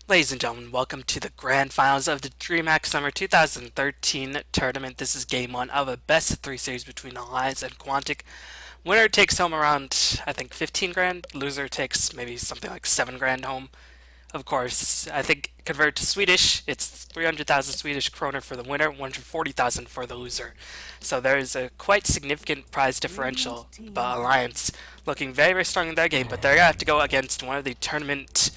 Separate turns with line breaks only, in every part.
Ladies and gentlemen, welcome to the grand finals of the Dreamhack Summer 2013 tournament. This is game one of a best of three series between Alliance and Quantic. Winner takes home around, I think, 15 grand. Loser takes maybe something like 7 grand home. Of course, I think converted to Swedish, it's 300,000 Swedish kroner for the winner, 140,000 for the loser. So there is a quite significant prize differential. But Alliance looking very, very strong in their game, but they're going to have to go against one of the tournament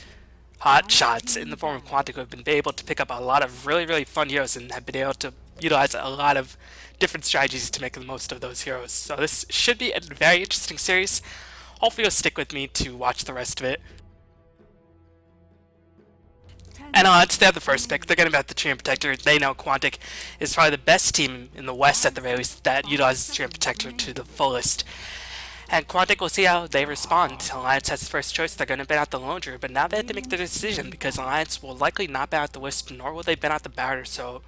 hot shots in the form of Quantic, who have been able to pick up a lot of really, really fun heroes and have been able to utilize a lot of different strategies to make the most of those heroes. So this should be a very interesting series. Hopefully you'll stick with me to watch the rest of it. And odds, they have the first pick. They're going to bet the Treant Protector. They know Quantic is probably the best team in the West at the very least that utilizes the Treant Protector to the fullest. And Quantic will see how they respond. Alliance has the first choice. They're going to ban out the Lone Druid, but now they have to make their decision because Alliance will likely not ban out the Wisp, nor will they ban out the Barrier. So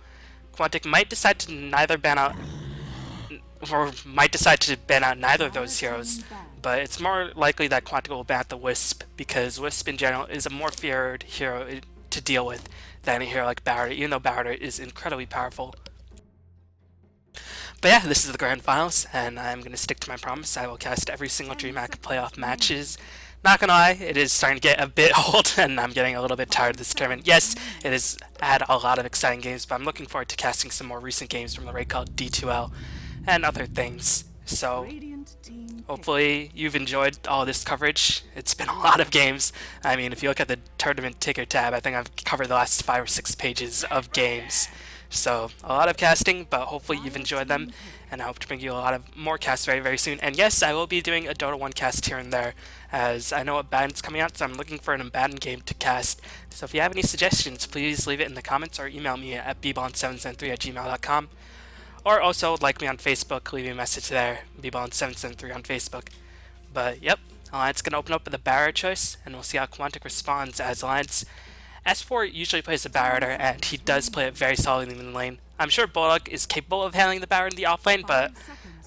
Quantic might decide to neither ban out, or might decide to ban out neither of those heroes. But it's more likely that Quantic will ban out the Wisp because Wisp in general is a more feared hero to deal with than a hero like Barrier, even though Barrier is incredibly powerful. But yeah, this is the grand finals, and I'm going to stick to my promise. I will cast every single Dreamhack playoff matches. Not gonna lie, it is starting to get a bit old, and I'm getting a little bit tired of this tournament. Yes, it has had a lot of exciting games, but I'm looking forward to casting some more recent games from the raid called D2L and other things. So, hopefully you've enjoyed all this coverage. It's been a lot of games. I mean, if you look at the tournament ticker tab, I think I've covered the last 5 or 6 pages of games. So, a lot of casting, but hopefully you've enjoyed them, and I hope to bring you a lot of more casts very, very soon. And yes, I will be doing a Dota 1 cast here and there, as I know Abaddon's coming out, so I'm looking for an Abaddon game to cast. So if you have any suggestions, please leave it in the comments or email me at bballin773@gmail.com. Or also like me on Facebook, leave me a message there, bballin773 on Facebook. But yep, Alliance going to open up with a Barrier choice, and we'll see how Quantic responds as Alliance S4 usually plays the Barrier, and he does play it very solidly in the lane. I'm sure Bulldog is capable of handling the Barrier in the offlane, but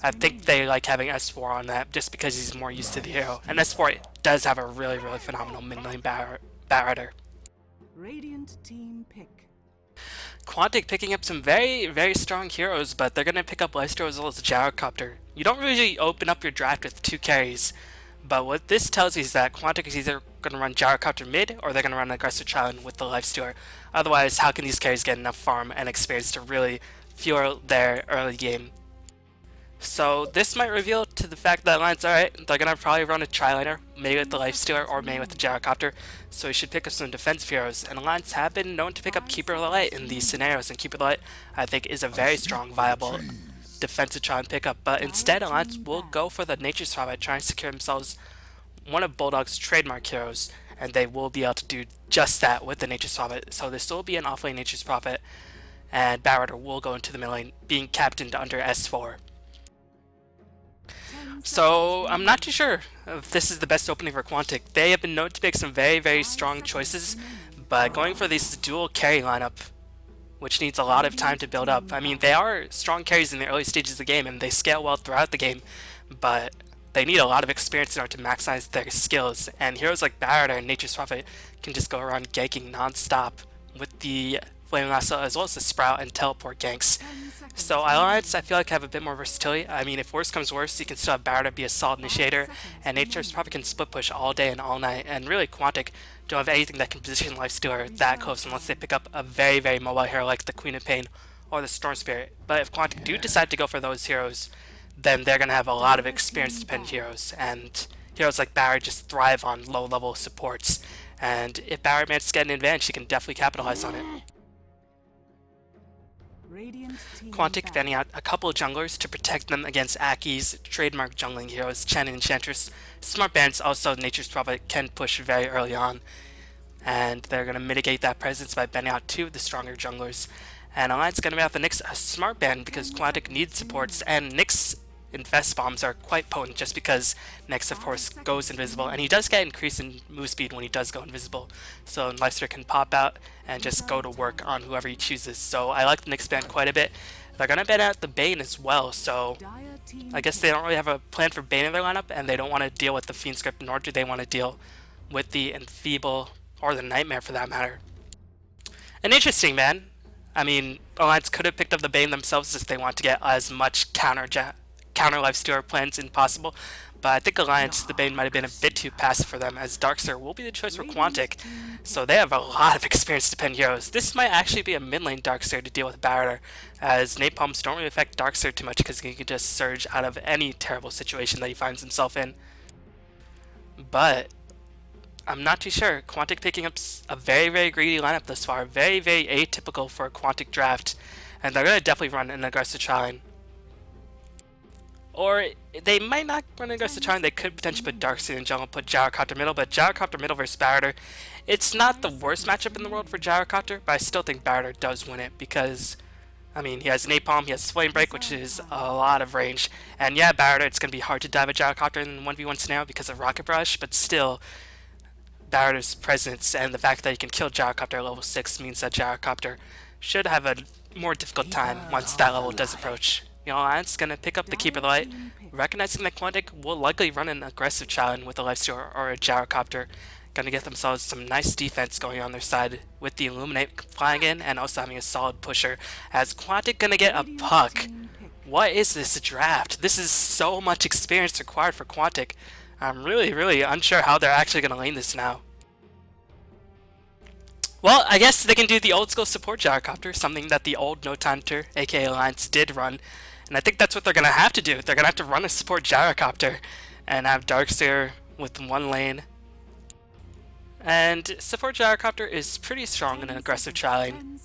I think they like having S4 on that just because he's more used to the hero. And S4 does have a really, really phenomenal mid lane Barrier.
Radiant team pick.
Quantic picking up some very, very strong heroes, but they're going to pick up Lystro as well as Gyrocopter. You don't usually open up your draft with 2 carries, but what this tells you is that Quantic is either going to run Gyrocopter mid, or they're going to run Aggressive Challenge with the Lifestealer. Otherwise, how can these carries get enough farm and experience to really fuel their early game? So this might reveal to the fact that Alliance, alright, they're going to probably run a Triliner, maybe with the Lifestealer or maybe with the Gyrocopter, so you should pick up some defensive heroes. And Alliance have been known to pick up Keeper of the Light in these scenarios, and Keeper of the Light, I think, is a very strong, viable defensive Triliner pickup. But instead, Alliance will go for the Nature Swap by trying to secure themselves one of Bulldog's trademark heroes, and they will be able to do just that with the Nature's Prophet. So this will be an offlane Nature's Prophet, and Barrier will go into the mid lane, being captained under S4. So I'm not too sure if this is the best opening for Quantic. They have been known to make some very, very strong choices, but going for this dual carry lineup, which needs a lot of time to build up. I mean, they are strong carries in the early stages of the game, and they scale well throughout the game, but they need a lot of experience in order to maximize their skills, and heroes like Barrier and Nature's Prophet can just go around ganking non-stop with the Flame Lasso as well as the Sprout and Teleport ganks. So Alliance, I feel like, have a bit more versatility. I mean, if worse comes worse, you can still have Barrier be a solid initiator, and Nature's Prophet can split push all day and all night, and really Quantic don't have anything that can position Lifestealer that close unless they pick up a very, very mobile hero like the Queen of Pain or the Storm Spirit. But if Quantic do decide to go for those heroes, then they're going to have a lot of experience-dependent heroes, and heroes like Barrier just thrive on low-level supports, and if Barrier manages to get an advantage, he can definitely capitalize on it. Quantic banning out a couple of junglers to protect them against Aki's trademark jungling heroes, Chen and Enchantress. Smart bans also Nature's Prophet can push very early on, and they're going to mitigate that presence by banning out 2 of the stronger junglers. And Alliance is going to be out the Nyx a smart ban because Quantic needs supports, and Nyx Infest Bombs are quite potent just because Nyx, of course, goes invisible, and he does get increase in move speed when he does go invisible. So Lifestealer can pop out and just go to work on whoever he chooses. So I like the Nyx ban quite a bit. They're going to ban out the Bane as well, so I guess they don't really have a plan for Bane in their lineup, and they don't want to deal with the Fiend script, nor do they want to deal with the Enfeeble, or the Nightmare for that matter. An interesting man. I mean, Alliance could have picked up the Bane themselves if they want to get as much counter lifestealer plans in possible, but I think Alliance, the Bane might have been a bit too passive for them, as Darkseer will be the choice for Quantic, so they have a lot of experience to pen heroes. This might actually be a mid lane Darkseer to deal with Barrier, as napalms don't really affect Darkseer too much because he can just surge out of any terrible situation that he finds himself in. But I'm not too sure. Quantic picking up a very, very greedy lineup thus far. Very, very atypical for a Quantic draft. And they're going to definitely run an aggressive challenge. Or they might not run an aggressive challenge. They could potentially put Darkseer in jungle and put Gyrocopter middle. But Gyrocopter middle versus Barrier, it's not the worst matchup in the world for Gyrocopter. But I still think Barrier does win it because, I mean, he has Napalm, he has Flame Break, which is a lot of range. And yeah, Barrier, it's going to be hard to dive a Gyrocopter in 1v1 scenario because of Rocket Brush. But still, Barret's presence and the fact that he can kill Gyrocopter at level 6 means that Gyrocopter should have a more difficult time once that level does approach. The Alliance gonna pick up the Keeper Light, recognizing that Quantic will likely run an aggressive challenge with a Lifesteal or a Gyrocopter. Gonna get themselves some nice defense going on their side with the Illuminate flying in and also having a solid pusher, as Quantic gonna get a Puck. What is this draft? This is so much experience required for Quantic. I'm really, really unsure how they're actually going to lane this now. Well, I guess they can do the old school support Gyrocopter, something that the old Note Hunter, aka Alliance, did run. And I think that's what they're going to have to do. They're going to have to run a support Gyrocopter and have Darkseer with one lane. And support Gyrocopter is pretty strong in an aggressive challenge.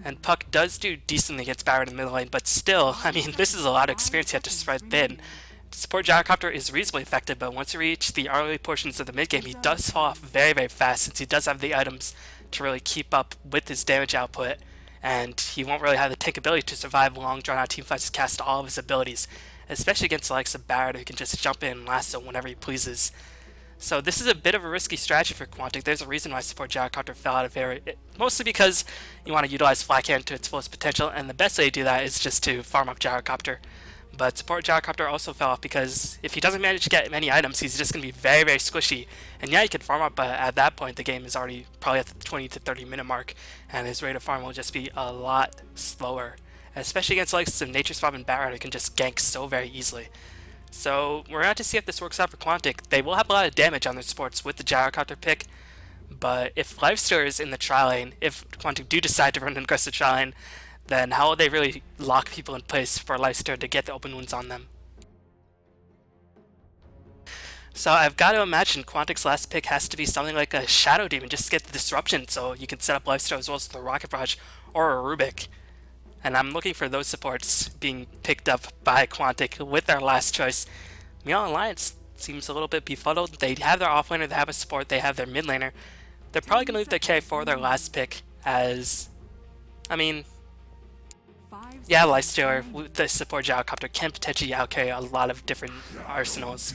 And Puck does do decently against Barret in the middle lane, but still, I mean, this is a lot of experience you have to spread thin. Support Gyrocopter is reasonably effective, but once you reach the early portions of the mid game, he does fall off very, very fast since he does have the items to really keep up with his damage output, and he won't really have the tank ability to survive long drawn out teamfights to cast all of his abilities, especially against the likes of Barret, who can just jump in and lasso whenever he pleases. So this is a bit of a risky strategy for Quantic. There's a reason why support Gyrocopter fell out of mostly because you want to utilize Fly Cannon to its fullest potential, and the best way to do that is just to farm up Gyrocopter. But support Gyrocopter also fell off because if he doesn't manage to get many items, he's just going to be very, very squishy. And yeah, he can farm up, but at that point, the game is already probably at the 20 to 30 minute mark, and his rate of farm will just be a lot slower. Especially against like some Nature Swap and Barret, who can just gank so very easily. So we're going to have to see if this works out for Quantic. They will have a lot of damage on their supports with the Gyrocopter pick, but if Lifestealer is in the tri lane, if Quantic do decide to run an aggressive tri lane, then how will they really lock people in place for Lifestealer to get the open wounds on them? So I've got to imagine Quantic's last pick has to be something like a Shadow Demon, just to get the disruption so you can set up Lifestealer as well as the Rocket Barrage or a Rubik. And I'm looking for those supports being picked up by Quantic with their last choice. Meow Alliance seems a little bit befuddled. They have their offlaner, they have a support, they have their mid laner. They're probably going to leave their carry for their last pick as, I mean, yeah, Lifestealer with the support Gyrocopter can potentially outcarry a lot of different arsenals.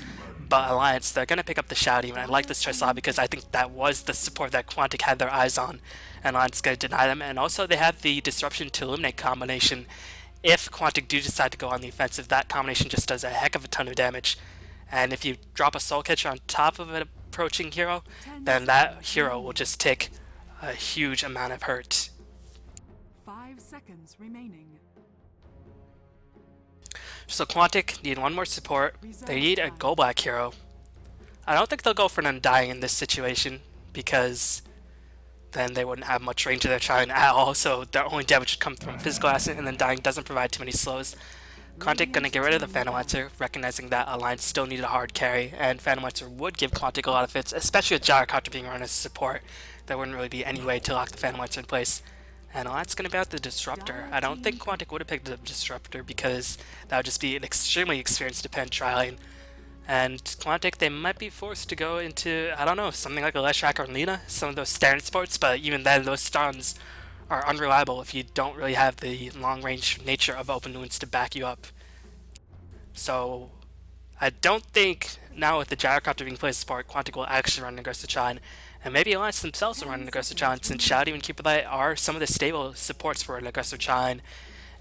But Alliance, they're going to pick up the Shadow Demon. I like this choice a lot because I think that was the support that Quantic had their eyes on. And Alliance is going to deny them. And also they have the Disruption to Illuminate combination. If Quantic do decide to go on the offensive, that combination just does a heck of a ton of damage. And if you drop a Soul Catcher on top of an approaching hero, then that hero will just take a huge amount of hurt.
5 seconds remaining.
So Quantic need one more support. They need a Go Black hero. I don't think they'll go for an Undying in this situation because then they wouldn't have much range of their challenge at all, so their only damage would come from physical asset, and then Dying doesn't provide too many slows. Quantic gonna get rid of the Phantom Lancer, recognizing that Alliance still needed a hard carry, and Phantom Lancer would give Quantic a lot of fits, especially with Gyrocopter being run as support. There wouldn't really be any way to lock the Phantom Lancer in place. And Alliance is going to be out the Disruptor. I don't think Quantic would have picked the Disruptor because that would just be an extremely experience-dependent tri-lane. And Quantic, they might be forced to go into, I don't know, something like a Leshrac or Lina, some of those standard sports, but even then, those stuns are unreliable if you don't really have the long-range nature of open wounds to back you up. So, I don't think now with the Gyrocopter being played as support, Quantic will actually run an aggressive challenge. And maybe Alliance themselves will run an aggressive challenge since Shadow and Keeper Light are some of the stable supports for an aggressive challenge.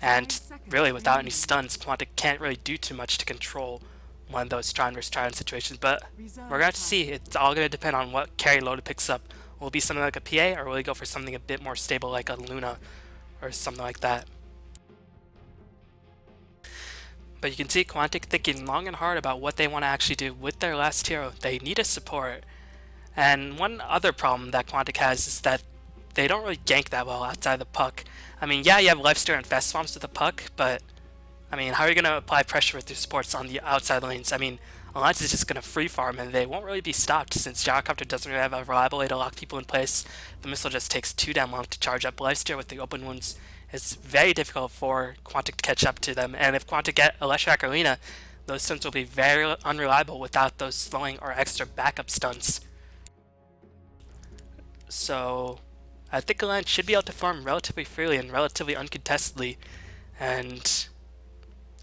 And really, without any stuns, Quantic can't really do too much to control one of those Trine versus Trine situations. But we're going to have to see. It's all going to depend on what carry load it picks up Will it be something like a PA, or will he go for something a bit more stable like a Luna or something like that? But you can see Quantic thinking long and hard about what they want to actually do with their last hero. They need a support. And one other problem that Quantic has is that they don't really gank that well outside the puck. I mean, yeah, you have lifesteal and fast swaps with the puck, but I mean, how are you going to apply pressure with your supports on the outside lanes? I mean, Alliance is just going to free farm and they won't really be stopped since Gyrocopter doesn't really have a reliable way to lock people in place. The missile just takes too damn long to charge up. Lifesteal with the open wounds is very difficult for Quantic to catch up to them. And if Quantic get Electric Arena, those stuns will be very unreliable without those slowing or extra backup stunts. So I think Alliance should be able to farm relatively freely and relatively uncontestedly. And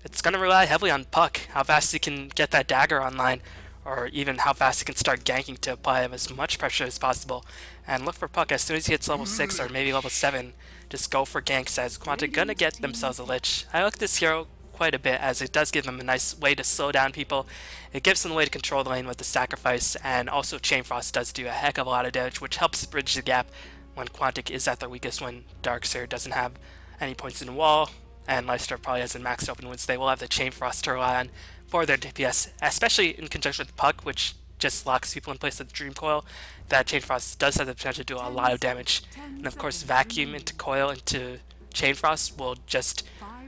it's going to rely heavily on Puck, how fast he can get that dagger online, or even how fast he can start ganking to apply as much pressure as possible. And look for Puck as soon as he hits level 6 or maybe level 7, just go for ganks as Quantic going to get themselves a Lich. I like this hero quite a bit as it does give them a nice way to slow down people. It gives them a way to control the lane with the sacrifice, and also Chain Frost does do a heck of a lot of damage, which helps bridge the gap when Quantic is at their weakest, when Darkseer doesn't have any points in the wall, and Lifesteal probably has a max open wounds. They will have the Chain Frost to rely on for their DPS, especially in conjunction with Puck, which just locks people in place with Dream Coil. That Chain Frost does have the potential to do a lot of damage. And of course, Vacuum into Coil into Chain Frost will just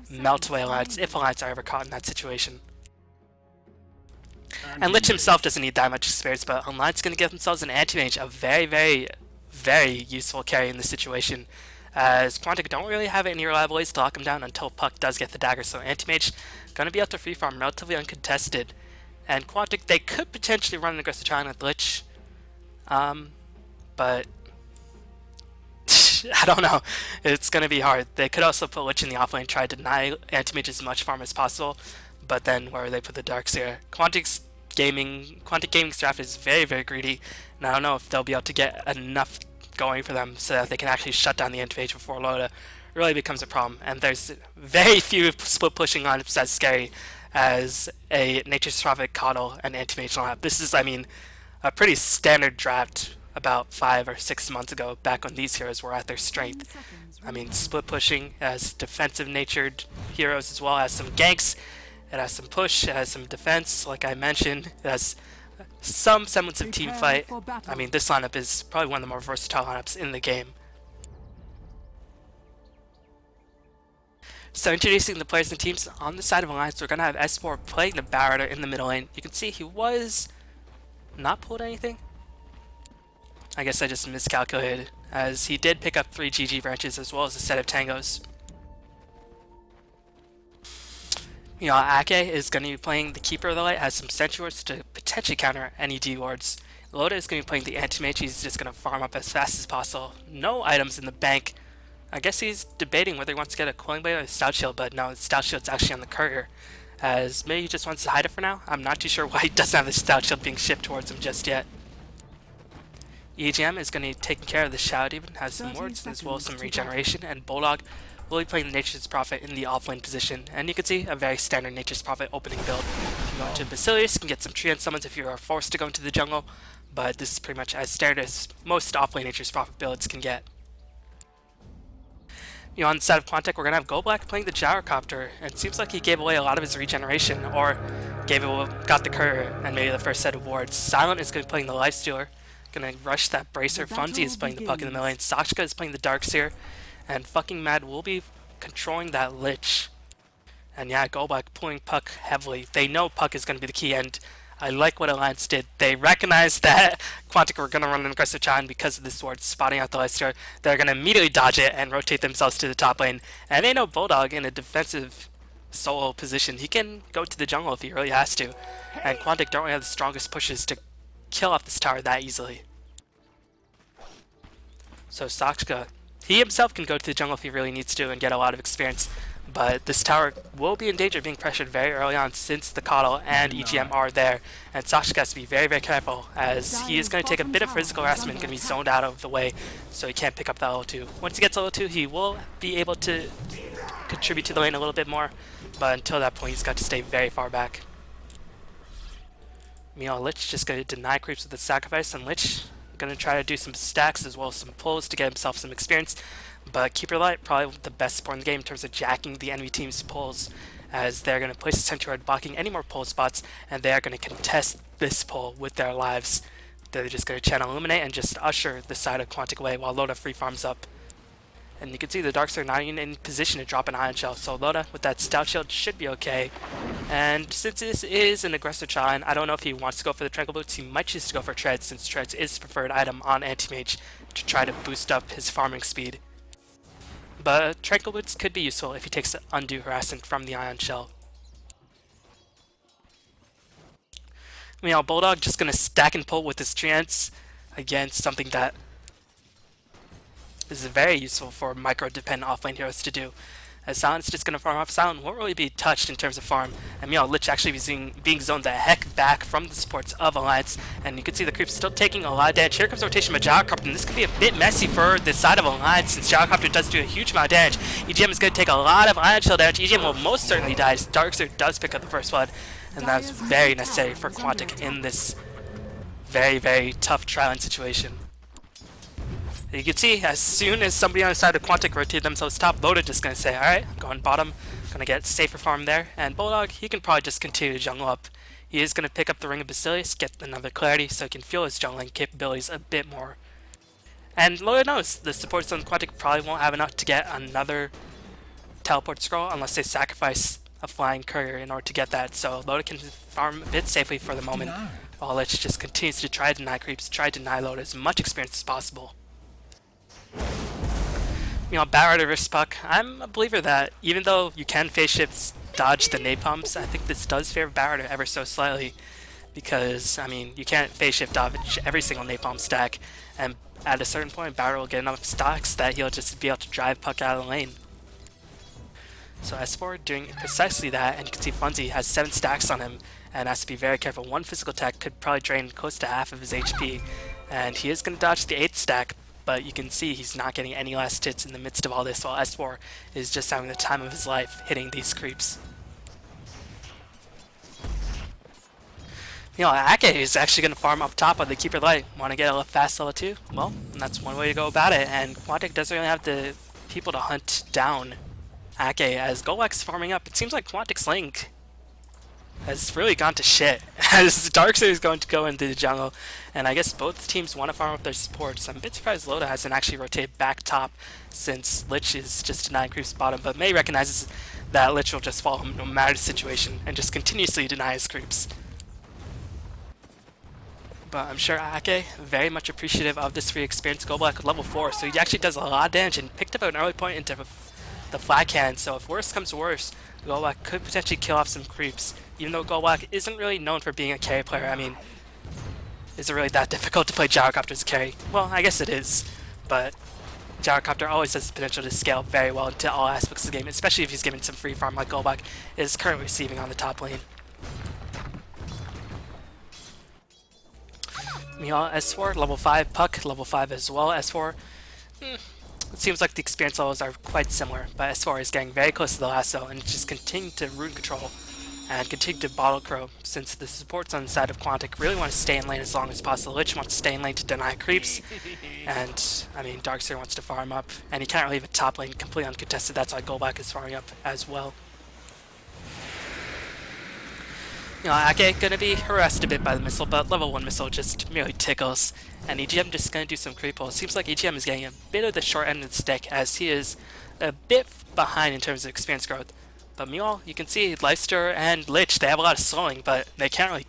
melt away Alliance if Alliance are ever caught in that situation. And Lich himself doesn't need that much experience, but Alliance is going to give themselves an anti-mage, a very, very, very useful carry in this situation, as Quantic don't really have any reliable ways to lock him down until Puck does get the dagger, so Anti-Mage going to be able to free farm relatively uncontested. And Quantic, they could potentially run an aggressive challenge with Lich, but I don't know. It's going to be hard. They could also put Lich in the offlane, try to deny Anti-Mage as much farm as possible, but then where they put the Darkseer? Quantic Gaming's draft is very, very greedy, and I don't know if they'll be able to get enough going for them so that they can actually shut down the Anti-Mage before Loda really becomes a problem. And there's very few split pushing lineups as scary as a Nature's Prophet, Coddle, and Anti-Mage lineup. This is, I mean, a pretty standard draft about 5 or 6 months ago, back when these heroes were at their strength. I mean, split pushing as defensive natured heroes as well as some ganks. It has some push, it has some defense, like I mentioned. It has some semblance of team fight. I mean, this lineup is probably one of the more versatile lineups in the game. So introducing the players and teams on the side of Alliance, we're going to have S4 playing the Barrier in the middle lane. You can see he was not pulled anything. I guess I just miscalculated, as he did pick up 3 GG branches as well as a set of tangos. You know, Ake is going to be playing the Keeper of the Light, has some Sentry Wards to potentially counter any D wards. Loda is going to be playing the Anti-Mage, he's just going to farm up as fast as possible. No items in the bank. I guess he's debating whether he wants to get a Coiling Blade or a Stout Shield, but no, the Stout Shield's actually on the courier, as maybe he just wants to hide it for now. I'm not too sure why he doesn't have the Stout Shield being shipped towards him just yet. EGM is going to be taking care of the Shadow Demon, has some wards as well as some regeneration, and Bulldog will be playing the Nature's Prophet in the offlane position. And you can see a very standard Nature's Prophet opening build. You can go into Basilius, you can get some Treant summons if you are forced to go into the jungle, but this is pretty much as standard as most offlane Nature's Prophet builds can get. You know, on the side of Quantic, we're going to have Goldblack playing the Gyrocopter, and it seems like he gave away a lot of his regeneration, or got the courier and maybe the first set of wards. Silent is going to be playing the Lifestealer, going to rush that Bracer. Funzi is playing the Puck in the middle lane, Sakshka is playing the Darkseer, and fucking Mad will be controlling that Lich. And yeah, Goldblack pulling Puck heavily. They know Puck is going to be the key, and I like what Alliance did. They recognized that Quantic were going to run an aggressive challenge because of this ward spotting out the Lifestealer. They're going to immediately dodge it and rotate themselves to the top lane. And they know Bulldog in a defensive solo position, he can go to the jungle if he really has to. And Quantic don't really have the strongest pushes to kill off this tower that easily. So Sakshka, he himself can go to the jungle if he really needs to and get a lot of experience. But this tower will be in danger of being pressured very early on since the Coddle and EGM are there. And Sakshka has to be very, very careful as he is going to take a bit of physical harassment and going to be zoned out of the way so he can't pick up that level 2. Once he gets level 2, he will be able to contribute to the lane a little bit more. But until that point, he's got to stay very far back. Meanwhile, Lich just going to deny creeps with the sacrifice, and Lich going to try to do some stacks as well as some pulls to get himself some experience. But Keeper Light, probably the best support in the game in terms of jacking the enemy team's pulls, as they're going to place a sentry blocking any more pull spots, and they are going to contest this pull with their lives. They're just going to channel Illuminate and just usher the side of Quantic away while Loda free farms up. And you can see the Darks are not even in position to drop an Ion Shell, so Loda with that Stout Shield should be okay. And since this is an aggressive Chine, I don't know if he wants to go for the Tranquil Boots. He might choose to go for Treads, since Treads is the preferred item on Anti-Mage to try to boost up his farming speed. But Tranquil Boots could be useful if he takes undue harassment from the Ion Shell. Meanwhile, Bulldog just going to stack and pull with his Treants. Again, something that is very useful for micro-dependent offlane heroes to do. As Silent's just going to farm off. Silent won't really be touched in terms of farm. And meanwhile, Lich actually being zoned the heck back from the supports of Alliance. And you can see the creeps still taking a lot of damage. Here comes rotation by Gyrocopter, and this could be a bit messy for the side of Alliance since Gyrocopter does do a huge amount of damage. EGM is going to take a lot of Ion Shell damage. EGM will most certainly die as Darkseer does pick up the first blood. And that was very necessary for Quantic in this very, very tough trialing situation. You can see, as soon as somebody on the side of Quantic rotated themselves top, Loda just going to say, alright, I'm going bottom, going to get safer farm there, and Bulldog, he can probably just continue to jungle up. He is going to pick up the Ring of Basilius, get another clarity, so he can feel his jungling capabilities a bit more. And Loda knows the supports on Quantic probably won't have enough to get another teleport scroll unless they sacrifice a flying courier in order to get that, so Loda can farm a bit safely for the moment, while Lich just continues to try to deny creeps, try to deny Loda as much experience as possible. Bat Rider vs Puck, I'm a believer that even though you can phase shifts dodge the napalms, I think this does favor Bat Rider ever so slightly, because, I mean, you can't phase shift dodge every single napalm stack, and at a certain point, Bat Rider will get enough stocks that he'll just be able to drive Puck out of the lane. So S4 doing precisely that, and you can see Funzy has 7 stacks on him, and has to be very careful. One physical attack could probably drain close to half of his HP, and he is going to dodge the 8th stack, but you can see he's not getting any last hits in the midst of all this, while S4 is just having the time of his life hitting these creeps. Ake is actually going to farm up top on the Keeper Light. Want to get a fast level 2? Well, that's one way to go about it, and Quantic doesn't really have the people to hunt down Ake as Golak's farming up. It seems like Quantic's Link has really gone to shit as Darkseer is going to go into the jungle, and I guess both teams want to farm up their supports. I'm a bit surprised Loda hasn't actually rotated back top since Lich is just denying creeps bottom, but Mei recognizes that Lich will just follow him no matter the situation and just continuously deny his creeps. But I'm sure Ake very much appreciative of this free experience. Golak at level 4, so he actually does a lot of damage and picked up an early point into the flat cannon, so if worse comes to worse, Golak could potentially kill off some creeps. Even though Golak isn't really known for being a carry player, I mean, is it really that difficult to play Gyrocopter as a carry? Well, I guess it is, but Gyrocopter always has the potential to scale very well into all aspects of the game, especially if he's given some free farm like Golak is currently receiving on the top lane. Meanwhile, S4, level 5, Puck, level 5 as well. S4, it seems like the experience levels are quite similar, but S4 is getting very close to the lasso and just continue to rune control and continue to bottle crow, since the supports on the side of Quantic really want to stay in lane as long as possible. Lich wants to stay in lane to deny creeps, and I mean Darkseer wants to farm up, and he can't leave a top lane completely uncontested. That's why Golak is farming up as well. Ake gonna be harassed a bit by the missile, but level 1 missile just merely tickles, and EGM just gonna do some creep pull. It seems like EGM is getting a bit of the short end of the stick, as he is a bit behind in terms of experience growth. But meanwhile, you can see Leicester and Lich, they have a lot of slowing, but they can't really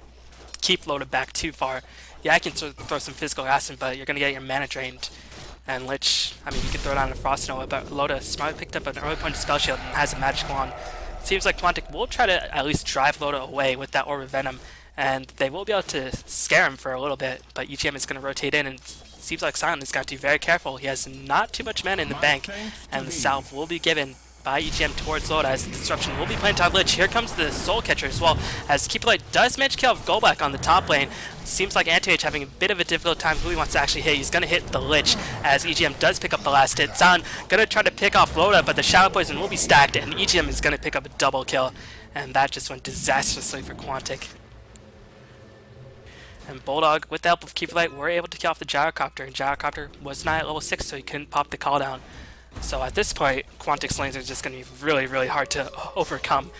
keep Loda back too far. Yeah, I can throw some physical harassment, but you're gonna get your mana drained. And Lich, I mean, you can throw down a Frost Nova, but Loda smartly picked up an early point of Spell Shield and has a Magic Wand. Seems like Quantic will try to at least drive Loda away with that Orb of Venom, and they will be able to scare him for a little bit, but EGM is going to rotate in, and seems like Silent is going to be very careful. He has not too much mana in the bank, and the salve will be given by EGM towards Loda as the disruption will be planted on Lich. Here comes the Soul Catcher as well, as Keeper Light does manage to kill off Golak on the top lane. Seems like Anti-Mage having a bit of a difficult time who he wants to actually hit. He's going to hit the Lich as EGM does pick up the last hit. Silent going to try to pick off Loda, but the Shadow Poison will be stacked, and EGM is going to pick up a double kill, and that just went disastrously for Quantic. And Bulldog, with the help of Keeper Light, were able to kill off the Gyrocopter, and Gyrocopter was not at level 6, so he couldn't pop the call down. So at this point, Quantic's lanes are just going to be really, really hard to overcome.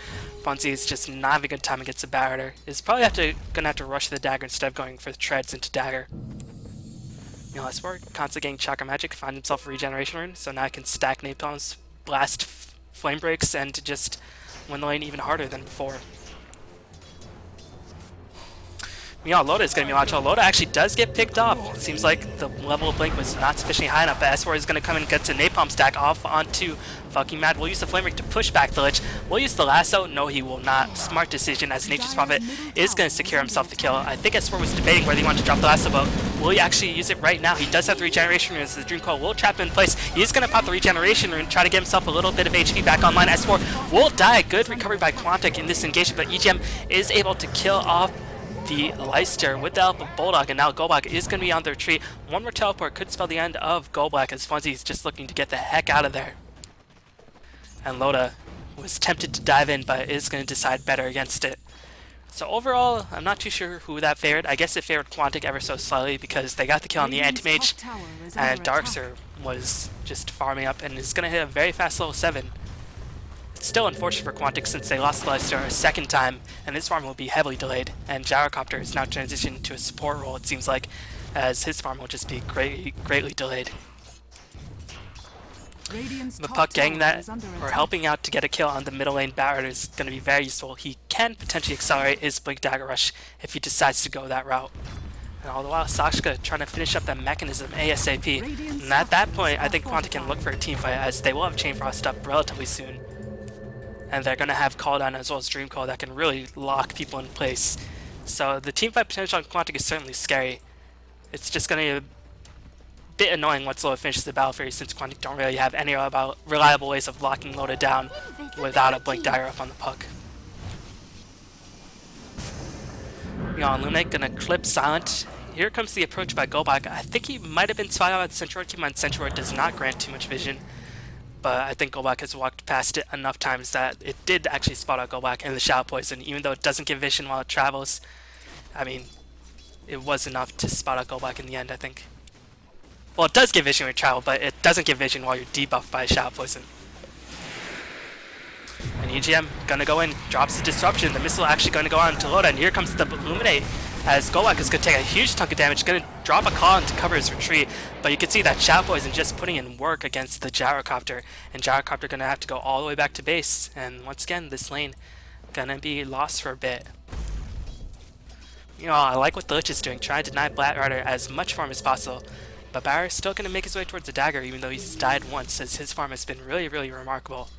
Fonzie is just not having a good time against the Barrier. Is probably going to have to rush the dagger instead of going for the treads into dagger. Sport constantly getting Chakra Magic, find himself a regeneration rune, so now I can stack Napalms, blast Flame Breaks, and just win the lane even harder than before. Loda is going to be watching. Loda actually does get picked off. It seems like the level of Blink was not sufficiently high enough, but S4 is going to come and get to Napalm stack off onto fucking Mad. We'll use the Flame Break to push back the Lich. We'll use the Lasso. No, he will not. Smart decision, as Nature's Prophet is going to secure himself the kill. I think S4 was debating whether he wanted to drop the Lasso, but will he actually use it right now? He does have the regeneration rune, as the Dream Coil will trap him in place. He's going to pop the regeneration rune, try to get himself a little bit of HP back online. S4 will die. Good recovery by Quantic in this engagement, but EGM is able to kill off the Leicester with the help of Bulldog, and now Golblack is going to be on the retreat. One more teleport could spell the end of Golblack, as Fonzie is just looking to get the heck out of there. And Loda was tempted to dive in, but is going to decide better against it. So overall, I'm not too sure who that favored. I guess it favored Quantic ever so slightly because they got the kill on the Anti-Mage, and Darkseer was just farming up and is going to hit a very fast level 7. It's still unfortunate for Quantic since they lost the Leicester a second time, and his farm will be heavily delayed, and Gyrocopter is now transitioned to a support role, it seems like, as his farm will just be greatly delayed. The puck getting that, or helping out to get a kill on the middle lane Barrett is going to be very useful. He can potentially accelerate his Blink Dagger Rush if he decides to go that route. And all the while, Sakshka trying to finish up that mechanism ASAP. And at that point, I think Quantic can look for a team fight, as they will have Chain Frost up relatively soon. And they're going to have Call Down as well as Dream Call that can really lock people in place. So the teamfight potential on Quantic is certainly scary. It's just going to be a bit annoying once Loda finishes the Battle Fury, since Quantic don't really have any reliable ways of locking Loda down without a Blink Dagger up on the puck. Lunate going to clip Silent. Here comes the approach by Golbak. I think he might have been spotted out at Centroid. Keep in mind, Centroid does not grant too much vision. But I think Golbak has walked past it enough times that it did actually spot out Golbak in the Shadow Poison, even though it doesn't give vision while it travels. I mean, it was enough to spot out Golbak in the end, I think. Well, it does give vision when you travel, but it doesn't give vision while you're debuffed by Shadow Poison. And EGM gonna go in, drops the Disruption. The missile actually gonna go on to Loda, and here comes the Illuminate, as Golbak is gonna take a huge chunk of damage, gonna drop a call to cover his retreat. But you can see that Shadow Poison just putting in work against the Gyrocopter, and Gyrocopter gonna have to go all the way back to base. And once again, this lane gonna be lost for a bit. I like what the Lich is doing, trying to deny Black Rider as much farm as possible. But Barrier is still going to make his way towards the dagger, even though he's died once, as his farm has been really, really remarkable.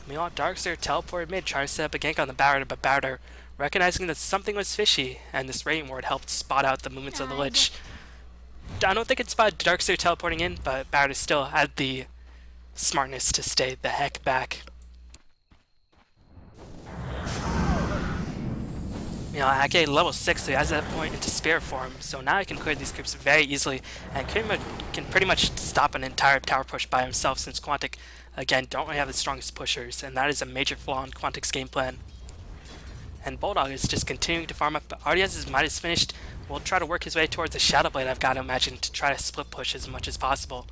Meanwhile, Darkseer teleported mid, trying to set up a gank on the Barrier, but Barrier, recognizing that something was fishy, and this Radiant Ward helped spot out the movements of the Lich. I don't think it spotted Darkseer teleporting in, but Barrier still had the smartness to stay the heck back. Ake level 6, so he has that point into Spirit form, so now he can clear these creeps very easily, and can pretty much stop an entire tower push by himself, since Quantic, again, don't really have the strongest pushers, and that is a major flaw in Quantic's game plan. And Bulldog is just continuing to farm up, but already has his Midas finished. Will try to work his way towards the Shadow Blade, I've got to imagine, to try to split push as much as possible.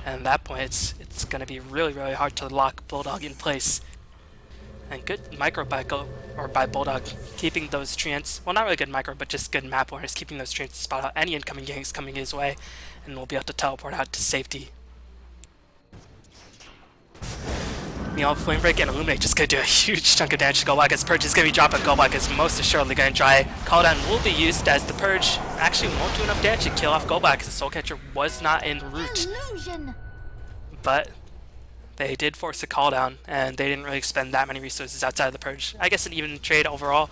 And at that point, it's going to be really, really hard to lock Bulldog in place. And good micro by Bulldog, keeping those treants, well, not really good micro, but just good map awareness, keeping those treants to spot out any incoming ganks coming his way, and we'll be able to teleport out to safety. Flame Break and Illuminate just gonna do a huge chunk of damage to Golbak, as Purge is gonna be dropping. Golbak is most assuredly gonna try. Call Down will be used, as the Purge actually won't do enough damage to kill off Golbak, as the Soul Catcher was not en route. But they did force a Call Down, and they didn't really expend that many resources outside of the Purge. I guess an even trade overall,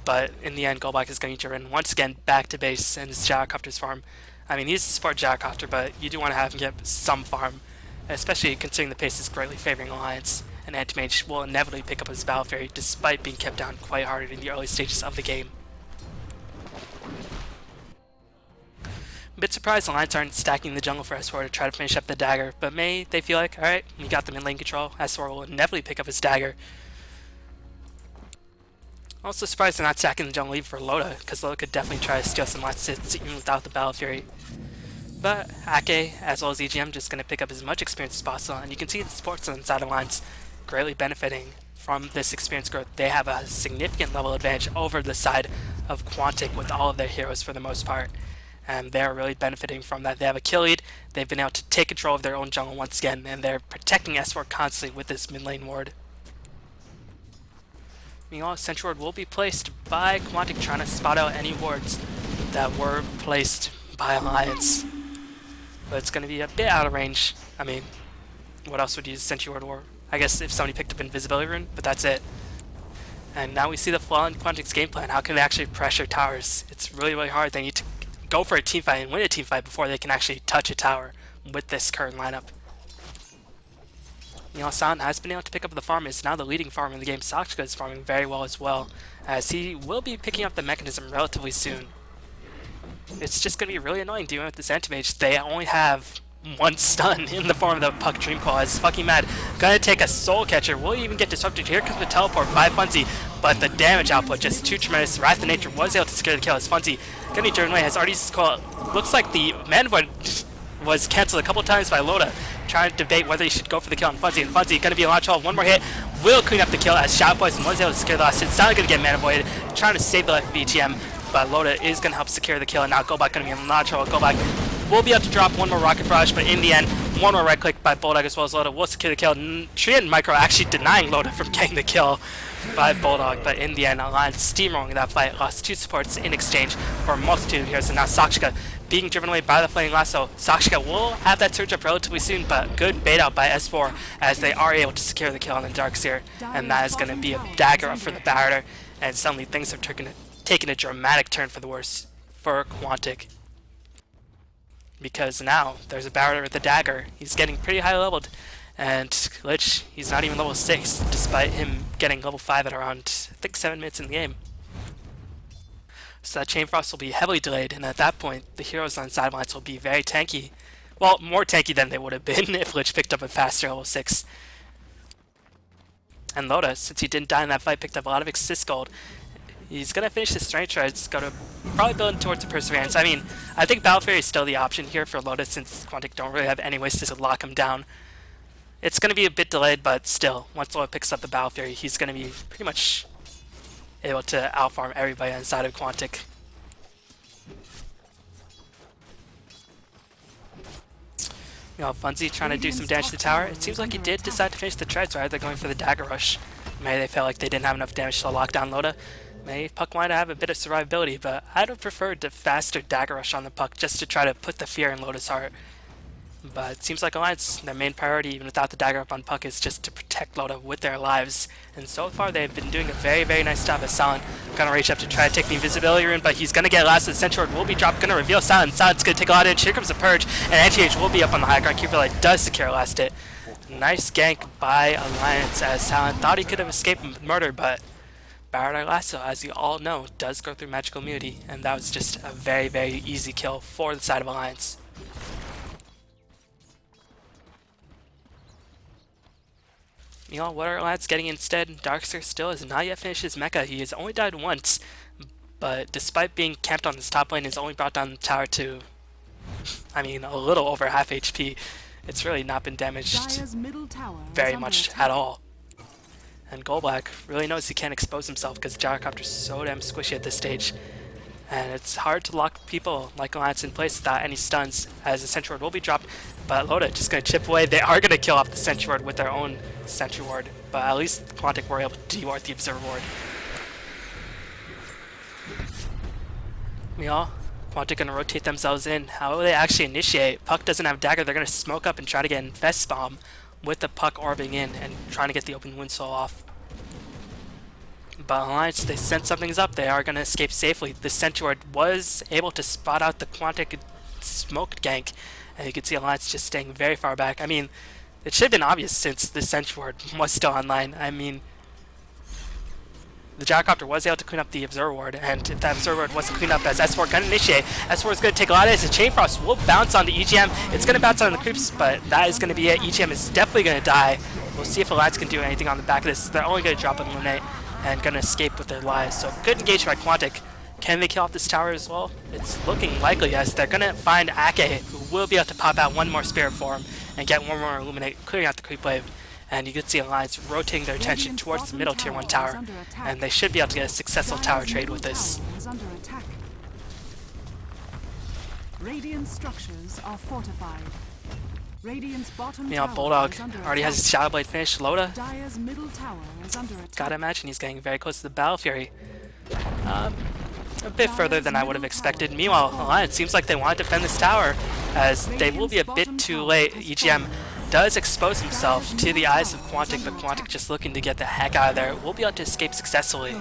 but in the end, Golbak is going to run once again back to base and his Gyrocopter's farm. I mean, he's a support Gyrocopter, but you do want to have him get some farm, especially considering the pace is greatly favoring Alliance, and Anti-Mage will inevitably pick up his Battle Fury despite being kept down quite hard in the early stages of the game. A bit surprised Alliance aren't stacking the jungle for S4 to try to finish up the dagger, but they feel like, alright, we got them in lane control, S4 will inevitably pick up his dagger. Also surprised they're not stacking the jungle lead for Loda, because Loda could definitely try to steal some last hits even without the Battle Fury. But Ake, as well as EGM, just going to pick up as much experience as possible, and you can see the supports on the side of the lines greatly benefiting from this experience growth. They have a significant level advantage over the side of Quantic with all of their heroes for the most part, and they're really benefiting from that. They have a kill lead, they've been able to take control of their own jungle once again, and they're protecting S4 constantly with this mid lane ward. Meanwhile, Sentry Ward will be placed by Quantic, trying to spot out any wards that were placed by Alliance. But it's going to be a bit out of range. I mean, what else would you use Sentry Ward for? I guess if somebody picked up Invisibility Rune, but that's it. And now we see the flaw in Quantic's game plan. How can they actually pressure towers? It's really, really hard. They need to go for a team fight and win a team fight before they can actually touch a tower with this current lineup. San has been able to pick up the farm, is now the leading farmer in the game. Sakshika is farming very well as well, as he will be picking up the mechanism relatively soon. It's just going to be really annoying dealing with this anti-mage. They only have one stun in the form of the Puck Dream Call. It's fucking mad. Gonna take a Soul Catcher. Will even get disrupted. Here comes the teleport by Funzy, but the damage output just too tremendous. Wrath of Nature was able to secure the kill as Funzy gonna be driven away. Has already called. Looks like the Manvoid was cancelled a couple times by Loda, trying to debate whether he should go for the kill on Funzy. And Funzy gonna be a launch off. One more hit will clean up the kill as Shadow Poison was able to secure the last hit. It's not gonna get Mana Void, trying to save the life of BGM, but Loda is gonna help secure the kill. And now Golbak gonna be in launch off. Golbak will be able to drop one more Rocket Barrage, but in the end, one more right click by Bulldog as well as Loda will secure the kill. Tree and Micro actually denying Loda from getting the kill by Bulldog, but in the end, Alliance steamrolling that fight, lost two supports in exchange for a multitude of heroes, and now Sakshika being driven away by the Flaming Lasso. Sakshika will have that surge up relatively soon, but good bait out by S4 as they are able to secure the kill on the Darkseer, and that is going to be a dagger up for the Barrier, and suddenly things have taken a dramatic turn for the worse for Quantic. Because now there's a Barrier with a dagger. He's getting pretty high leveled, and Lich, he's not even level 6, despite him getting level 5 at around, I think, 7 minutes in the game. So that Chain Frost will be heavily delayed, and at that point, the heroes on sidelines will be very tanky. Well, more tanky than they would have been if Lich picked up a faster level 6. And Loda, since he didn't die in that fight, picked up a lot of Exist Gold. He's going to finish his Strength Shards, going to probably build towards the Perseverance. I mean, I think Battle Fury is still the option here for Loda, since Quantic don't really have any ways to lock him down. It's going to be a bit delayed, but still, once Loda picks up the Battle Fury, he's going to be pretty much able to outfarm everybody inside of Quantic. You know, Funzy trying to do some damage to the tower. It seems like he did decide to finish the tread, so either they're going for the Dagger Rush. Maybe they felt like they didn't have enough damage to lock down Loda. Maybe Puck might have a bit of survivability, but I'd have preferred the faster Dagger Rush on the Puck just to try to put the fear in Loda's heart. But it seems like Alliance, their main priority, even without the dagger up on Puck, is just to protect Loda with their lives. And so far, they've been doing a very, very nice job. As Silent gonna reach up to try to take the invisibility rune, but he's gonna get last. The Sentry Ward will be dropped, gonna reveal Silent. Silent's gonna take a lot of damage. Here comes the Purge, and Anti-Age will be up on the high ground. Cupid does secure last hit. Nice gank by Alliance, as Silent thought he could have escaped murder, but Barrett Lasso, as you all know, does go through magical immunity, and that was just a very, very easy kill for the side of Alliance. Meanwhile, what are Alliance getting instead? Darkseer still has not yet finished his mecha. He has only died once, but despite being camped on this top lane, has only brought down the tower to, I mean, a little over half HP. It's really not been damaged very much at all. And Golbak really knows he can't expose himself because the Gyrocopter is so damn squishy at this stage. And it's hard to lock people like Alliance in place without any stuns, as the Sentry Ward will be dropped, but Loda just going to chip away. They are going to kill off the Sentry Ward with their own Sentry Ward, but at least Quantic were able to deward the Observer Ward. Meanwhile, Quantic going to rotate themselves in. How will they actually initiate? Puck doesn't have dagger. They're going to smoke up and try to get Infest Bomb with the Puck orbing in and trying to get the open Wind Soul off. But Alliance, they sense something's up. They are going to escape safely. The Sentry Ward was able to spot out the Quantic smoked gank, and you can see Alliance just staying very far back. I mean, it should have been obvious since the Sentry Ward was still online. I mean, the Gyrocopter was able to clean up the Observer Ward, and if that Observer Ward wasn't cleaned up as S4 can initiate, S4 is going to take a lot of hits. The Chain Frost will bounce on the EGM. It's going to bounce on the creeps, but that is going to be it. EGM is definitely going to die. We'll see if Alliance can do anything on the back of this. They're only going to drop an Eliminate. and gonna escape with their lives. So good engagement by Quantic. Can they kill off this tower as well? It's looking likely, yes. They're gonna find Ake, who will be able to pop out one more Spirit Form and get one more Illuminate, clearing out the creep wave. And you can see Alliance rotating their attention towards the middle tier 1 tower, and they should be able to get a successful tower trade with this.
Radiant structures are fortified. Radiant's bottom
Meanwhile,
tower
Bulldog
is under
already has his
attack.
Shadow Blade finished. Loda,
Dire's middle tower is under attack.
gotta imagine he's getting very close to the Battle Fury. A bit further than I would have expected. Meanwhile, Alliance seems like they want to defend this tower, as they will be a bit too late. EGM does expose himself to the eyes of Quantic, but Quantic just looking to get the heck out of there. Will be able to escape successfully.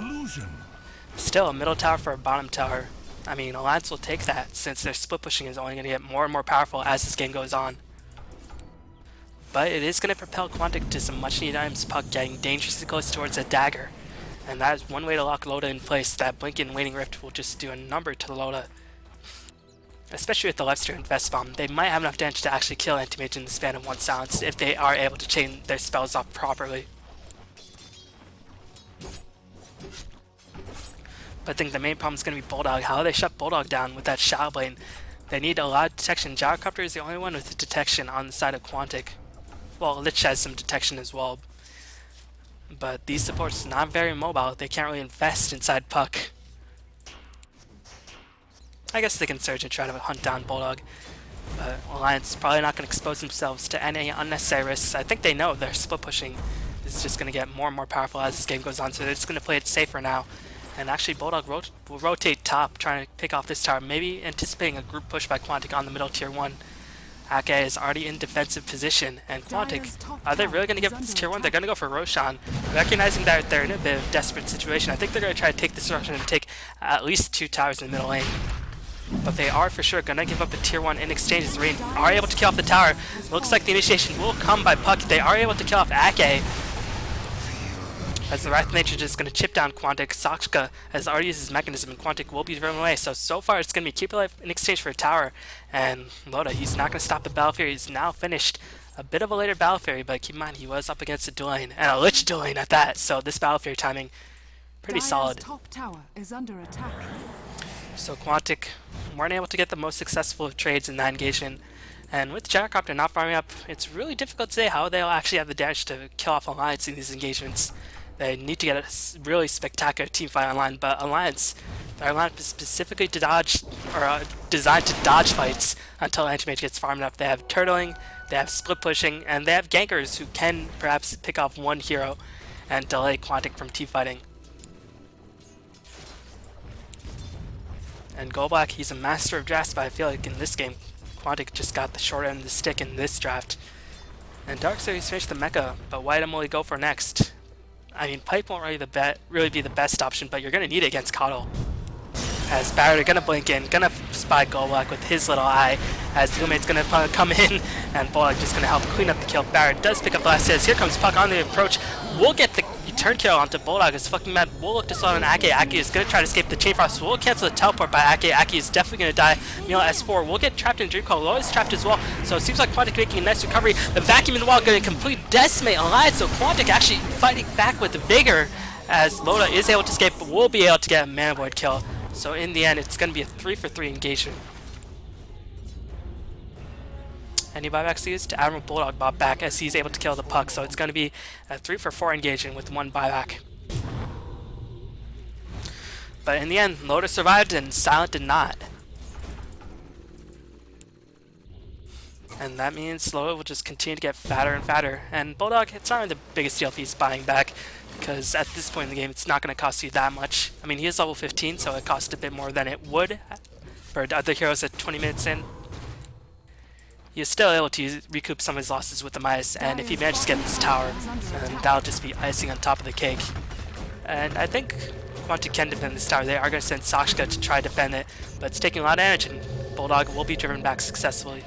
Still, a middle tower for a bottom tower. I mean, Alliance will take that, since their split pushing is only going to get more and more powerful as this game goes on. But it is going to propel Quantic to some much needed items. Puck getting dangerously close towards a dagger. And that is one way to lock Loda in place. That Blinking Waiting Rift will just do a number to the Loda. Especially with the left steer and Vest Bomb, they might have enough damage to actually kill Anti-Mage in the span of one silence if they are able to chain their spells off properly. But I think the main problem is going to be Bulldog. How they shut Bulldog down with that Shadow Blade? They need a lot of detection. Gyrocopter is the only one with detection on the side of Quantic. Well, Lich has some detection as well. But these supports are not very mobile. They can't really invest inside Puck. I guess they can surge and try to hunt down Bulldog. But Alliance is probably not going to expose themselves to any unnecessary risks. I think they know their split pushing is just going to get more and more powerful as this game goes on. So they're just going to play it safer now. And actually Bulldog will rotate top, trying to pick off this tower. Maybe anticipating a group push by Quantic on the middle tier 1. Ake is already in defensive position, and Quantic, are they really going to give up this tier 1? They're going to go for Roshan, recognizing that they're in a bit of a desperate situation. I think they're going to try to take this Roshan and take at least 2 towers in the middle lane. But they are for sure going to give up a tier 1 in exchange as Rain are able to kill off the tower. Looks like the initiation will come by Puck. They are able to kill off Ake, as the Wrath of Nature is going to chip down Quantic. Sakshka has already used his mechanism, and Quantic will be driven away. So far it's going to be Keep Alive in exchange for a tower. And Loda, he's not going to stop the Battle Fury. He's now finished. A bit of a later Battle Fury, but keep in mind he was up against a dual lane, and a Lich dual lane at that. So this Battle Fury timing, pretty solid.
Top tower is under attack.
So Quantic weren't able to get the most successful of trades in that engagement. And with Gyrocopter not farming up, it's really difficult to say how they'll actually have the damage to kill off Alliance in these engagements. They need to get a really spectacular team fight online, but Alliance, their lineup is specifically to dodge, or designed to dodge fights until Anti-Mage gets farmed up. They have turtling, they have split pushing, and they have gankers who can perhaps pick off one hero and delay Quantic from team fighting. And Golblack, he's a master of drafts, but I feel like in this game, Quantic just got the short end of the stick in this draft. And Darkseid's finished the mecha, but what item will he go for next? I mean, Pipe won't really be the best option, but you're going to need it against Coddle. As Barrett are going to blink in, going to spy Golblack with his little eye, as the Illuminate's going to come in, and Bullock just going to help clean up the kill. Barrett does pick up the last hits. Here comes Puck on the approach. We'll get the turn kill onto Bulldog. Is fucking mad. We'll look to slow on Ake. Ake is going to try to escape the Chain Frost. We'll cancel the teleport by Ake. Ake is definitely going to die. Meanwhile, S4 will get trapped in Dream Call. Low is trapped as well. So it seems like Quantic making a nice recovery. The vacuum in the wall going to complete decimate Alliance. So Quantic actually fighting back with vigor, as Loda is able to escape, but will be able to get a Mana Void kill. So in the end, it's going to be a 3-for-3 engagement. Any buybacks used? Admiral Bulldog bought back as he's able to kill the Puck, so it's going to be a 3-for-4 engagement with 1 buyback. But in the end, Loda survived and Silent did not. And that means Loda will just continue to get fatter and fatter. And Bulldog, it's not really the biggest deal if he's buying back, because at this point in the game, it's not going to cost you that much. I mean, he is level 15, so it costs a bit more than it would for other heroes at 20 minutes in. He is still able to recoup some of his losses with the Mice, and if he manages to get this tower, then that'll just be icing on top of the cake. And I think Quantic can defend this tower. They are going to send Sakshka to try to defend it, but it's taking a lot of damage, and Bulldog will be driven back successfully.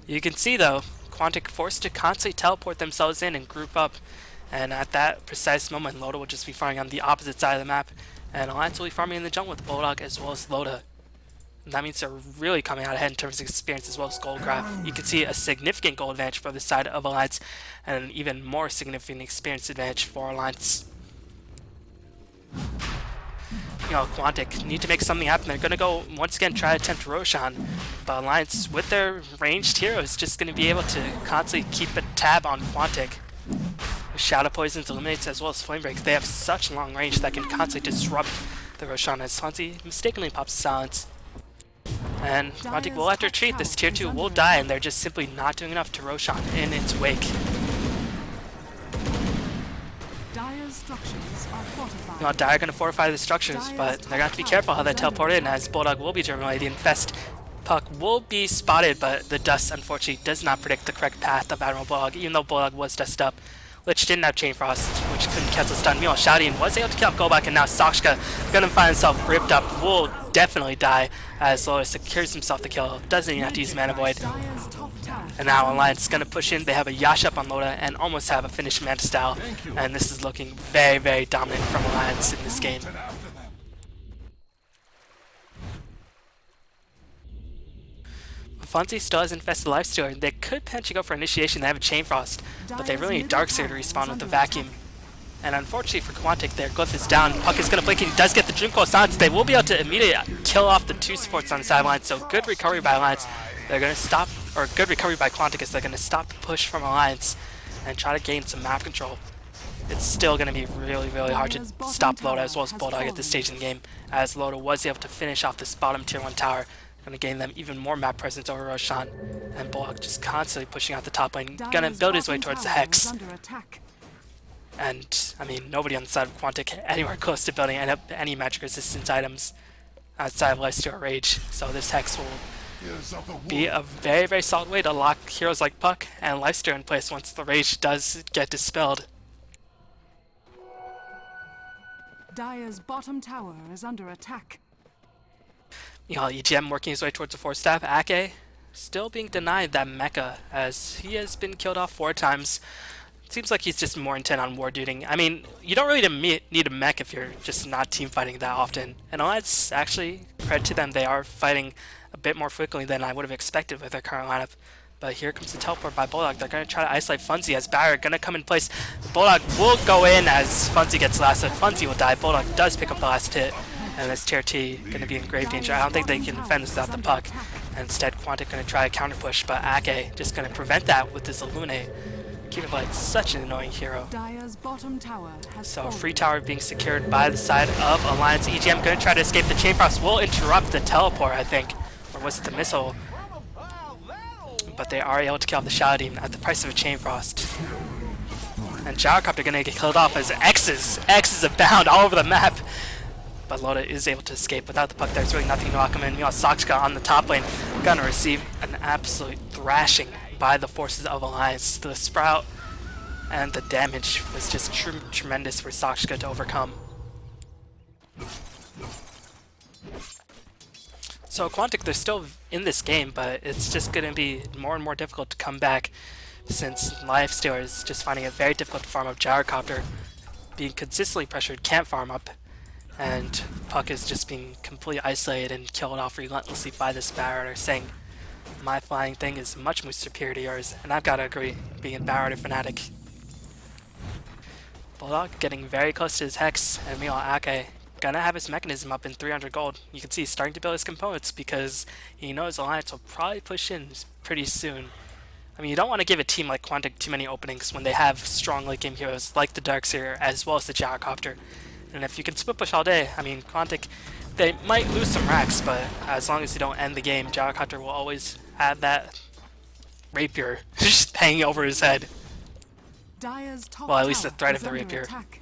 You can see, though, Quantic forced to constantly teleport themselves in and group up, and at that precise moment, Loda will just be farming on the opposite side of the map, and Alliance will be farming in the jungle with Bulldog as well as Loda. And that means they're really coming out ahead in terms of experience as well as gold graph. You can see a significant gold advantage for the side of Alliance and an even more significant experience advantage for Alliance. You know, Quantic need to make something happen. They're going to go, once again, try to attempt Roshan. But Alliance, with their ranged heroes, just going to be able to constantly keep a tab on Quantic. With Shadow Poisons, Eliminates, as well as Flame Breaks, they have such long range that can constantly disrupt the Roshan as Swansea mistakenly pops Silence. And Quantic will have to retreat. This tier 2 will die, and they're just simply not doing enough to Roshan in its wake.
Dire's structures are fortified.
Well, Dire are going to fortify the structures, but they're going to have to be careful how they teleport in, as Bulldog will be terminated. The Infest Puck will be spotted, but the dust, unfortunately, does not predict the correct path of Admiral Bulldog, even though Bulldog was dusted up. Lich didn't have Chain Frost, which couldn't cancel stun. Meanwhile, Shadian was able to kill off Golbak, and now Sakshka going to find himself ripped up. Will definitely die as Lotus secures himself the kill. Doesn't even have to use Mana Void.
Dire's top tower.
And now Alliance is going to push in. They have a Yash up on Loda and almost have a finished Manta style. And this is looking very, very dominant from Alliance in this game. Fonzie still has Infested Lifestealer, and they could potentially go for Initiation. They have a Chain Frost, but they really need Darkseer to respawn with the Vacuum. And unfortunately for Quantic, their Glyph is down. Puck is going to blink and does get the Dream Coil Silence. They will be able to immediately kill off the two supports on the sideline, so good recovery by Alliance. They're going to stop, or good recovery by Quantic is they're going to stop the push from Alliance and try to gain some map control. It's still going to be really, really hard to stop Loda as well as Bulldog at this stage in the game, as Loda was able to finish off this bottom tier 1 tower. Going to gain them even more map presence over Roshan, and Bulldog just constantly pushing out the top lane, going to build his way towards the Hex. And, I mean, nobody on the side of Quantic anywhere close to building any magic resistance items outside of Lifesteal or Rage, so this Hex will be a very, very solid way to lock heroes like Puck and Lifesteal in place once the Rage does get dispelled.
Dire's bottom tower is under attack.
You know, EGM working his way towards the 4-staff. Ake still being denied that mecha, as he has been killed off 4 times. Seems like he's just more intent on ward duting. I mean, you don't really need a mech if you're just not team fighting that often. And Alliance, actually, credit to them, they are fighting a bit more frequently than I would have expected with their current lineup. But here comes the teleport by Bulldog. They're going to try to isolate Funzy as Barrier going to come in place. Bulldog will go in as Funzy gets lasted. Funzy will die. Bulldog does pick up the last hit. And this tier T going to be in grave danger. I don't think they can defend this without the puck. And instead, Quantic going to try a counter push, but Ake just going to prevent that with his Illuminate. Keeping like such an annoying hero.
Dire's bottom tower has
So
fallen.
free tower being secured by the side of Alliance. EGM going to try to escape. The Chain Frost will interrupt the teleport, I think. Or was it the missile? But they are able to kill off the Shadow Demon at the price of a Chain Frost. And Gyrocopter going to get killed off as X's abound all over the map. But Loda is able to escape without the puck. There's really nothing to lock him in. Meanwhile, Sakshka on the top lane gonna receive an absolute thrashing by the forces of Alliance. The Sprout and the damage was just tremendous for Sakshka to overcome. So Quantic, they're still in this game, but it's just gonna be more and more difficult to come back since Lifestealer is just finding it very difficult to farm up. Gyrocopter being consistently pressured, can't farm up. And Puck is just being completely isolated and killed off relentlessly by this Baron, saying, my flying thing is much more superior to yours, and I've got to agree, being a Baron fanatic. Bulldog getting very close to his Hex, and meanwhile Ake gonna have his mechanism up in 300 gold. You can see he's starting to build his components because he knows Alliance will probably push in pretty soon. I mean, you don't want to give a team like Quantic too many openings when they have strong late game heroes like the Darkseer as well as the Gyrocopter. And if you can split push all day, I mean, Quantic, they might lose some racks, but as long as you don't end the game, Gyrocopter will always have that rapier just hanging over his head.
Dire's top
Well, at least the
tower
threat
is
of the
under
rapier.
attack.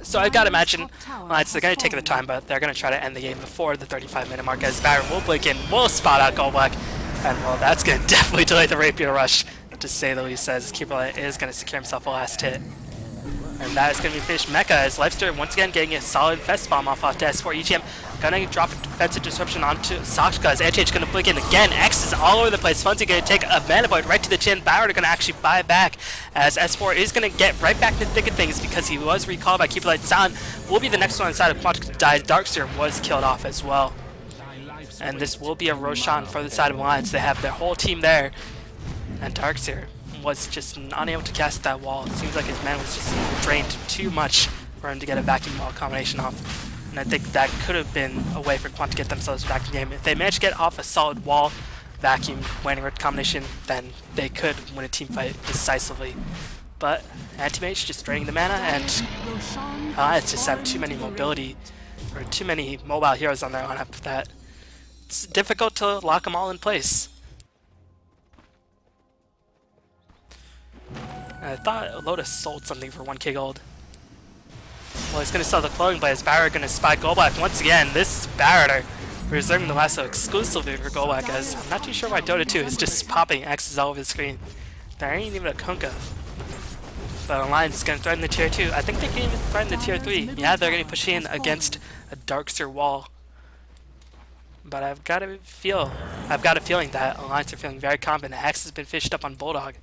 So I've got to imagine,
top tower
they're going to
has
take their
fallen.
time, but they're going to try to end the game before the 35-minute mark, as Baron will blink in, will spot out Golbak, and well, that's going to definitely delay the rapier rush, to say the least, as Keeper is going to secure himself a last hit. And that is going to be finished. Mecha as Lifestealer once again getting a solid Fest Bomb off to S4. EGM going to drop a defensive disruption onto Sakshka as Edge going to blink in again. X is all over the place. Funzy going to take a Mana Void right to the chin. Bauer going to actually buy back as S4 is going to get right back to the thick of things because he was recalled by Keeper Light. Sound will be the next one on the side of Quantic to die. Darkseer was killed off as well. And this will be a Roshan for the side of Alliance. They have their whole team there. And Darkseer was just unable to cast that wall. It seems like his mana was just drained too much for him to get a vacuum wall combination off. And I think that could have been a way for Quantic to get themselves back in the game. If they managed to get off a solid wall vacuum landing red combination, then they could win a team fight decisively. But Anti-Mage just draining the mana, and it's just have too many mobility, or too many mobile heroes on their lineup that it's difficult to lock them all in place. I thought Lotus sold something for 1k gold. Well, he's going to sell the clothing, but is Barrett going to spy Golbak once again? This Barrett reserving the lasso exclusively for Golbak, as I'm not too sure why Dota 2 is just popping X's all over the screen. There ain't even a Kunkka. But Alliance is going to threaten the tier 2. I think they can even threaten the tier 3. Yeah, they're going to push in against a Darkseer wall. But I've got a feeling that Alliance are feeling very confident. X has been fished up on Bulldog.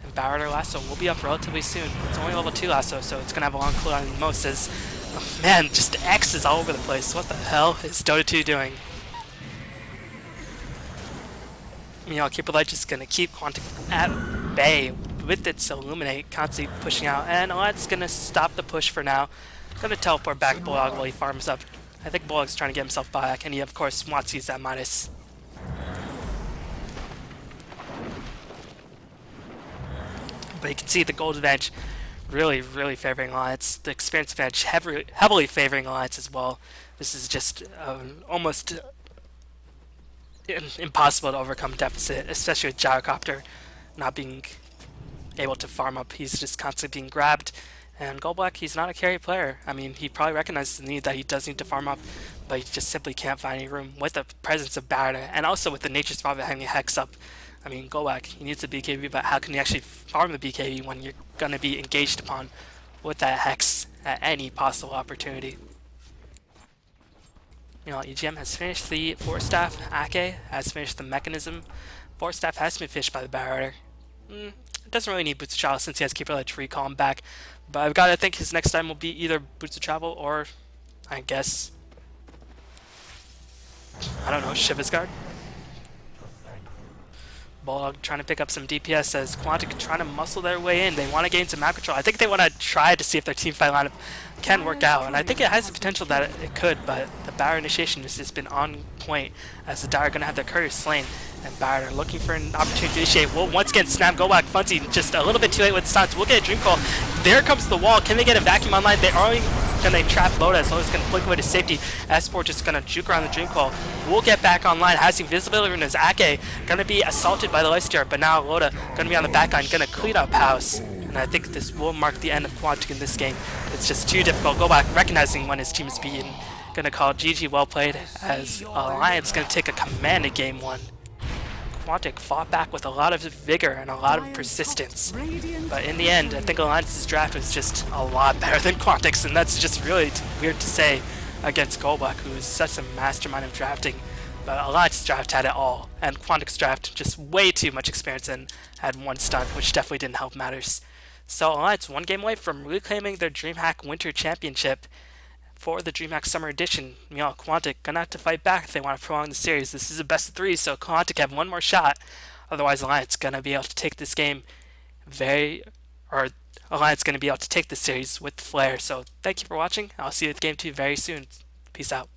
And Barrett Lasso will be up relatively soon. It's only level 2 Lasso, so it's going to have a long cooldown than most. As, oh man, just X is all over the place. What the hell is Dota 2 doing? Keeper Light just going to keep Quantic at bay with its Illuminate, constantly pushing out. And Alliance going to stop the push for now. Going to teleport back Bulldog while he farms up. I think Bulldog's trying to get himself back, and he of course wants to use that minus. But you can see the gold advantage really favoring Alliance. The experience advantage heavily favoring Alliance as well. This is just almost impossible to overcome deficit, especially with Gyrocopter not being able to farm up. He's just constantly being grabbed. And Golbak, he's not a carry player. I mean, he probably recognizes the need that he does need to farm up, but he just simply can't find any room with the presence of Barrett, and also with the nature spot of having a Hex up. I mean, Golbak, he needs a BKB, but how can he actually farm the BKB when you're going to be engaged upon with that Hex at any possible opportunity? EGM has finished the Force Staff. Ake has finished the Mechanism. Force Staff has been fished by the Barrier. Doesn't really need Boots of Travel since he has Keeper Light to recall him back. But I've got to think his next time will be either Boots of Travel or, I guess, I don't know, Shiva's Guard. Bulldog trying to pick up some DPS as Quantic trying to muscle their way in. They want to gain some map control. I think they want to try to see if their team fight lineup can work out, and I think it has the potential that it could, but the Barrier initiation has just been on point as the Dire are going to have their courier slain, and Barrier are looking for an opportunity to initiate. Will once again snap Golbak. Funzy just a little bit too late with the stunts. We'll get a Dream Call. There comes the wall. Can they get a vacuum online? They are going to trap Lotus. Lotus going to blink away to safety. S4 just going to juke around the Dream Call. We'll get back online. Has the invisibility rune as Ake going to be assaulted by the Lifestealer, but now Loda going to be on the back line, going to clean up house. And I think this will mark the end of Quantic in this game. It's just too difficult. Golbak recognizing when his team is beaten. Going to call GG well played as Alliance going to take a command in game 1. Quantic fought back with a lot of vigor and a lot of persistence. But in the end, I think Alliance's draft was just a lot better than Quantic's, and that's just really weird to say against Golbak, who is such a mastermind of drafting. But Alliance's draft had it all, and Quantic's draft just way too much experience and had one stunt, which definitely didn't help matters. So Alliance one game away from reclaiming their Dreamhack Winter Championship for the Dreamhack Summer Edition. Quantic gonna have to fight back if they want to prolong the series. This is a best of 3, so Quantic have one more shot. Otherwise, Alliance gonna be able to take this game Alliance gonna be able to take this series with flair. So thank you for watching. I'll see you with game 2 very soon. Peace out.